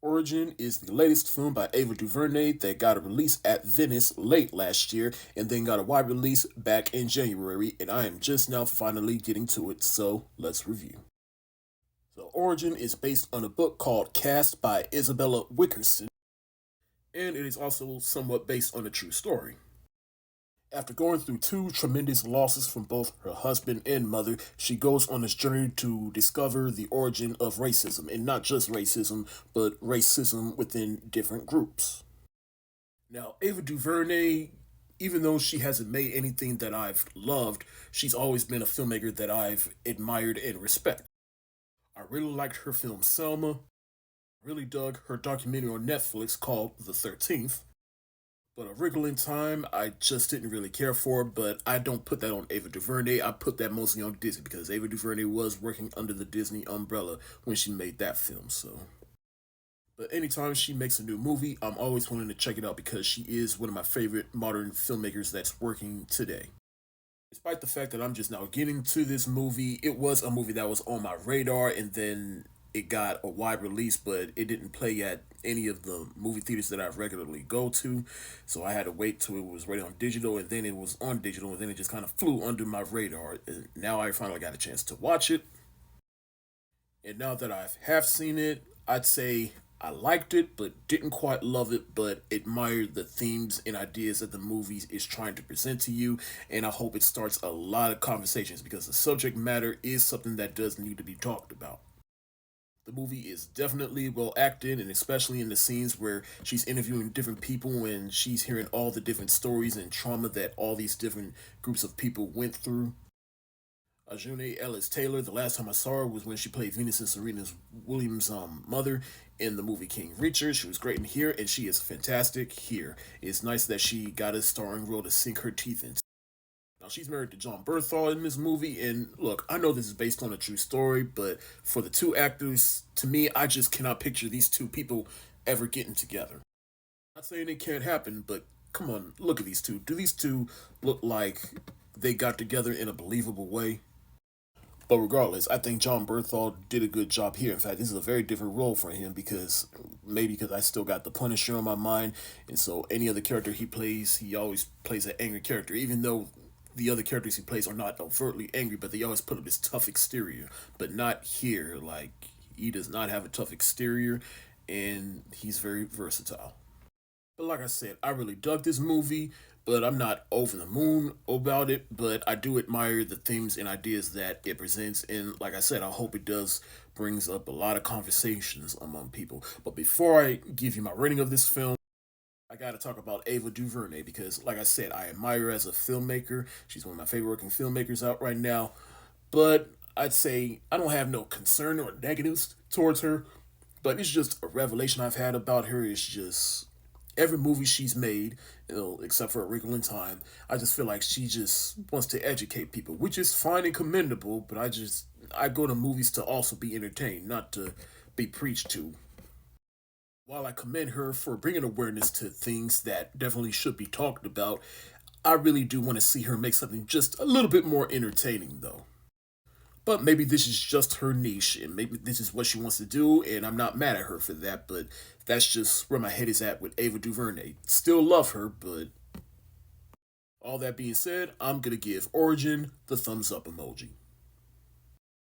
Origin is the latest film by Ava DuVernay that got a release at Venice late last year and then got a wide release back in January, and I am just now finally getting to it, so let's review. So, Origin is based on a book called Cast by Isabella Wickerson, and it is also somewhat based on a true story. After going through two tremendous losses from both her husband and mother, she goes on this journey to discover the origin of racism, and not just racism, but racism within different groups. Now, Ava DuVernay, even though she hasn't made anything that I've loved, she's always been a filmmaker that I've admired and respect. I really liked her film Selma, really dug her documentary on Netflix called The 13th, but A Wrinkle in Time, I just didn't really care for, but I don't put that on Ava DuVernay. I put that mostly on Disney because Ava DuVernay was working under the Disney umbrella when she made that film, so. But anytime she makes a new movie, I'm always willing to check it out because she is one of my favorite modern filmmakers that's working today. Despite the fact that I'm just now getting to this movie, it was a movie that was on my radar and then it got a wide release, but it didn't play at any of the movie theaters that I regularly go to. So I had to wait till it was ready on digital, and then it was on digital, and then it just kind of flew under my radar. And now I finally got a chance to watch it. And now that I have seen it, I'd say I liked it, but didn't quite love it, but admired the themes and ideas that the movie is trying to present to you. And I hope it starts a lot of conversations because the subject matter is something that does need to be talked about. The movie is definitely well acted, and especially in the scenes where she's interviewing different people and she's hearing all the different stories and trauma that all these different groups of people went through. Ajune Ellis Taylor, the last time I saw her was when she played Venus and Serena Williams' mother in the movie King Richard. She was great in here, and she is fantastic here. It's nice that she got a starring role to sink her teeth into. Now, she's married to John Berthal in this movie, and look, I know this is based on a true story, but for the two actors, to me, I just cannot picture these two people ever getting together. Not saying it can't happen, but come on, look at these two. Do these two look like they got together in a believable way? But regardless, I think John Berthal did a good job here. In fact, this is a very different role for him because maybe because I still got the Punisher on my mind, and so any other character he plays, he always plays an angry character, even though the other characters he plays are not overtly angry, but they always put up this tough exterior. But not here. Like, he does not have a tough exterior, and he's very versatile. But like I said, I really dug this movie, but I'm not over the moon about it. But I do admire the themes and ideas that it presents, and like I said, I hope it does brings up a lot of conversations among people. But before I give you my rating of this film, I gotta talk about Ava DuVernay because, like I said, I admire her as a filmmaker. She's one of my favorite working filmmakers out right now. But I'd say I don't have no concern or negatives towards her. But it's just a revelation I've had about her. It's just every movie she's made, except for A Wrinkle in Time, I just feel like she just wants to educate people, which is fine and commendable. But I go to movies to also be entertained, not to be preached to. While I commend her for bringing awareness to things that definitely should be talked about, I really do want to see her make something just a little bit more entertaining, though. But maybe this is just her niche, and maybe this is what she wants to do, and I'm not mad at her for that, but that's just where my head is at with Ava DuVernay. Still love her, but all that being said, I'm gonna give Origin the thumbs up emoji.